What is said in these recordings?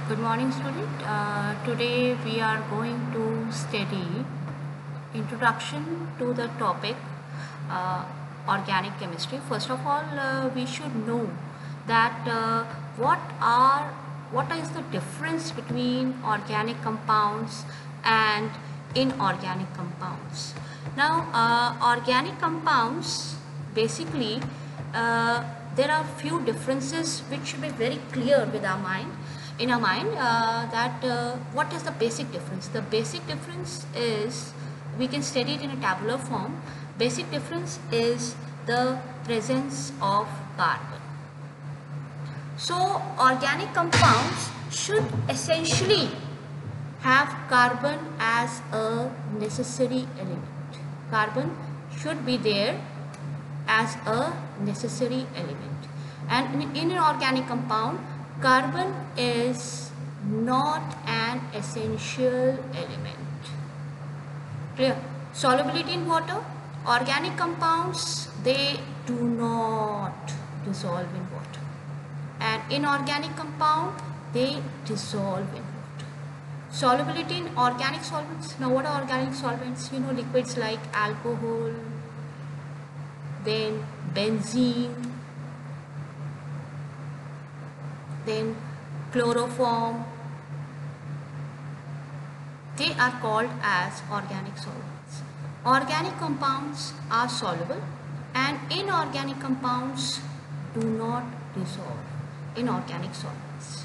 Good morning, student. Today we are going to study introduction to the topic organic chemistry. First of all, we should know that what is the difference between organic compounds and inorganic compounds. Now, organic compounds basically there are few differences which should be very clear with our mind in our mind that what is the basic difference. The basic difference is, we can study it in a tabular form. Basic difference is the presence of carbon. So organic compounds should essentially have carbon as a necessary element. Carbon should be there as a necessary element, and in an organic compound carbon is not an essential element. Clear? Solubility in water. Organic compounds, they do not dissolve in water, and inorganic compound, they dissolve in water. Solubility in organic solvents. Now what are organic solvents? Liquids like alcohol, then benzene, then chloroform. They are called as organic solvents. Organic compounds are soluble, and inorganic compounds do not dissolve in organic solvents.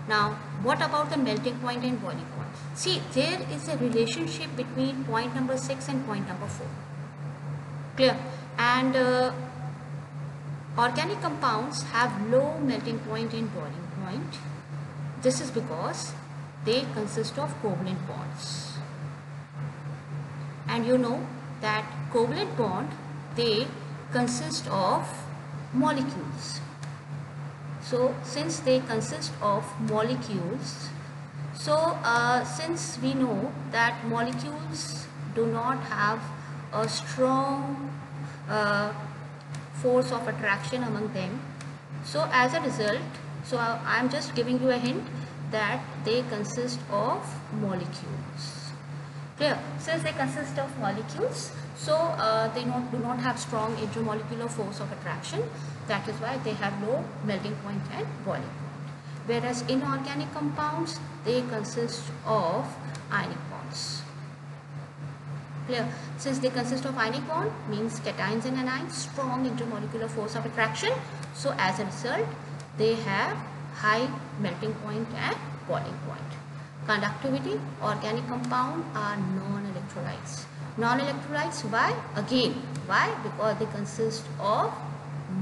Now, what about the melting point and boiling point? See, there is a relationship between point number 6 and point number 4. Clear? And organic compounds have low melting point and boiling point. This is because they consist of covalent bonds. And you know that covalent bond, they consist of molecules. So since they consist of molecules, so since we know that molecules do not have a strong force of attraction among them, so as a result, so I am just giving you a hint that they consist of molecules. Clear? Since they consist of molecules, so they do not have strong intermolecular force of attraction. That is why they have low melting point and boiling point. Whereas inorganic compounds, they consist of ionic bonds. Clear? Since they consist of ionic bond, means cations and anions, strong intermolecular force of attraction. So as a result, they have high melting point and boiling point. Conductivity. Organic compound are non-electrolytes. Non-electrolytes, why? Again, why? Because they consist of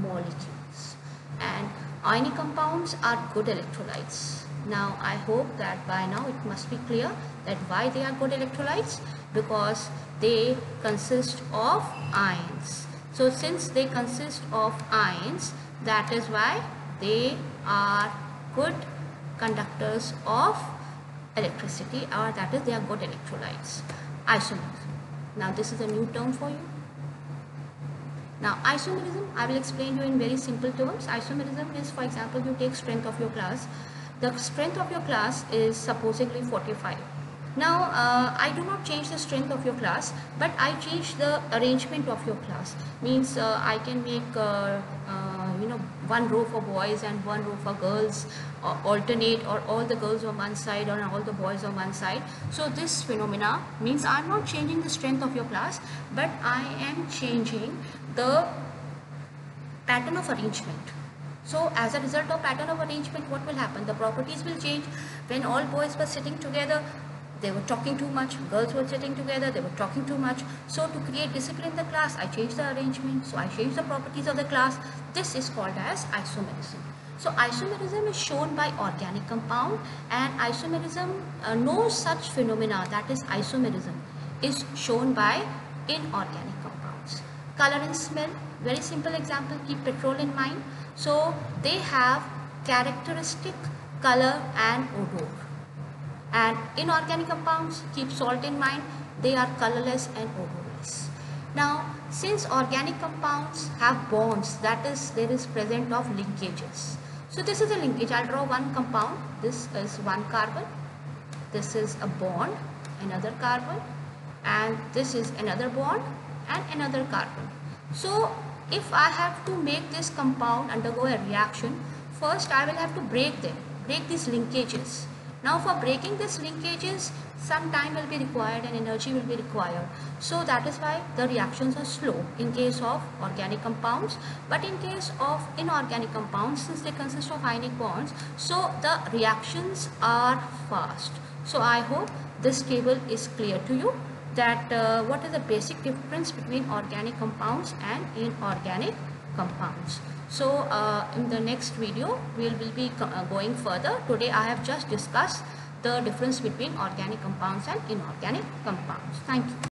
molecules. And ionic compounds are good electrolytes. Now I hope that by now it must be clear that why they are good electrolytes, because they consist of ions. So since they consist of ions, that is why they are good conductors of electricity, or that is, they are good electrolytes. Isomerism. Now this is a new term for you. Now isomerism, I will explain you in very simple terms. Isomerism is, for example, you take strength of your class. The strength of your class is supposedly 45. Now I do not change the strength of your class, but I change the arrangement of your class. Means I can make one row for boys and one row for girls, alternate, or all the girls on one side or all the boys on one side. So this phenomena means I am not changing the strength of your class, but I am changing the pattern of arrangement. So as a result of pattern of arrangement, what will happen? The properties will change. When all boys were sitting together, they were talking too much. Girls were sitting together, they were talking too much. So to create discipline in the class, I changed the arrangement. So I changed the properties of the class. This is called as isomerism. So isomerism is shown by organic compound, and isomerism, no such phenomena, that is isomerism, is shown by inorganic compounds. Color and smell, very simple example, keep petrol in mind. So they have characteristic color and odor. And inorganic compounds, keep salt in mind, they are colorless and odorless. Now, since organic compounds have bonds, that is, there is present of linkages. So this is a linkage. I'll draw one compound. This is one carbon. This is a bond, another carbon, and this is another bond and another carbon. So if I have to make this compound undergo a reaction, first I will have to break these linkages. Now for breaking these linkages, some time will be required and energy will be required. So that is why the reactions are slow in case of organic compounds. But in case of inorganic compounds, since they consist of ionic bonds, so the reactions are fast. So I hope this table is clear to you, that what is the basic difference between organic compounds and inorganic compounds. So in the next video we will be going further. Today I have just discussed the difference between organic compounds and inorganic compounds. Thank you.